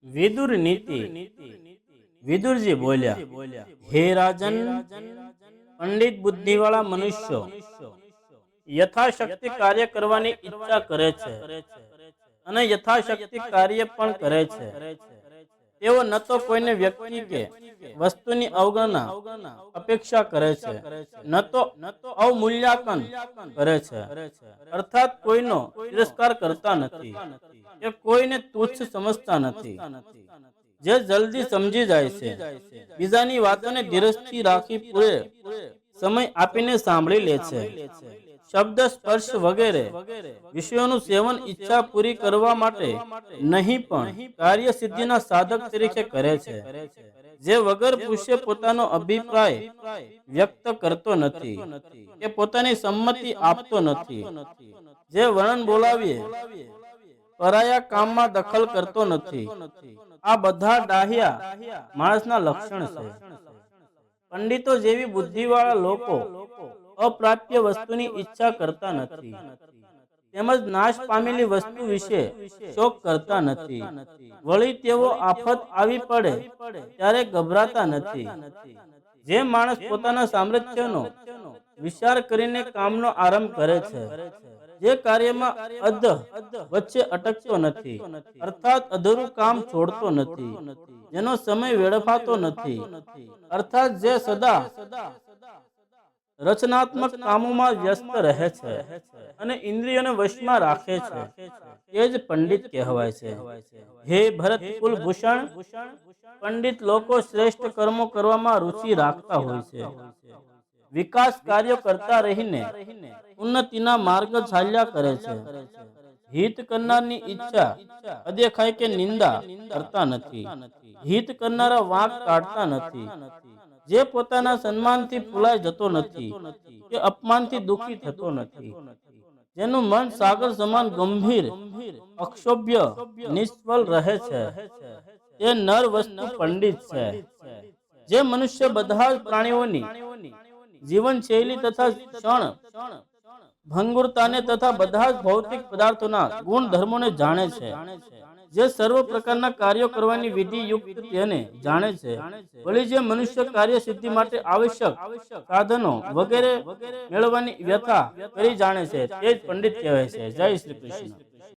विदुर नीति। विदुर जी बोलिया, हे राजन, पंडित बुद्धिवाळा मनुष्य यथाशक्ति कार्य करवानी इच्छा करे छे अने यथाशक्ति कार्य पण करे छे। तेओ न तो कोईने व्यक्ति के वस्तुनी अवगणना अपेक्षा करे छे, न तो अवमूल्यांकन करे छे, अर्थात कोईनो तिरस्कार करता नथी के कोईने तुच्छ समझता नथी। जे जल्दी समझी जाय छे, बीजानी वातोने धीरजथी राखी पूरे समय आपीने सांभળી લે છે। शब्द स्पर्श वगैरे विषयोનું सेवन इच्छा पूरी करवा माटे नहीं पण कार्य सिद्धिना साधक तरीके करे छे। जे वगर पूछे पोतानो अभिप्राय व्यक्त करतो नथी के पोतानी सम्मति आपतो नथी। जे वर्णन बोलावीए पराया काममां दखल करतो नथी। आ बधा डाह्या माणसना लक्षण छे। पंडितो जेवी बुद्धिवाळा लोको अप्राप्य वस्तुनी इच्छा करता नथी, તેમજ નાશ પામેલી વસ્તુ વિશે શોક કરતા નથી। વળી તેઓ આફત આવી પડે ત્યારે ગભરાતા નથી। જે માણસ પોતાના સામર્થ્યનો વિચાર કરીને કામનો આરંભ કરે છે, જે કાર્યમાં અધ વચ્ચે અટકતો નથી, અર્થાત અધૂરું કામ છોડતો નથી, જેનો સમય વેડફાતો નથી, અર્થાત જે સદા रचनात्मक कामों में व्यस्त रहे छे अने इंद्रियों वशमां राखे छे, ते ज पंडित कहेवाय छे। हे भरत कुलभूषण, पंडित लोको श्रेष्ठ कर्मों करवामां रुचि राखता होय छे। विकास कार्य करता रहीने उन्नतिना मार्ग चाल्या करे छे। हित करनारनी इच्छा अदेखाय के निंदा करता नथी। हित करनारा वांक काढता नथी। जे पोताना सन्मानथी फूलाय जतो नथी के अपमानथी दुखी थतो नथी। जेनुं मन सागर समान गंभीर अक्षोभ्य निष्फल रहे छे, ते नर वस्तु पंडित छे। जे मनुष्य बधा प्राणीओनी जीवन शैली तथा क्षण भंगुरताने तथा बधा भौतिक पदार्थोना गुण धर्मोने जाणे छे, जे सर्व प्रकारना कार्यो करवानी विधि युक्त तेने जाणे छे, वળી જે મનુષ્ય કાર્ય સિદ્ધિ માટે આવશ્યક સાધનો વગેરે મેળવવાની વ્યથા કરી જાણે છે, તે જ પંડિત કહેવાય છે। જય શ્રી કૃષ્ણ।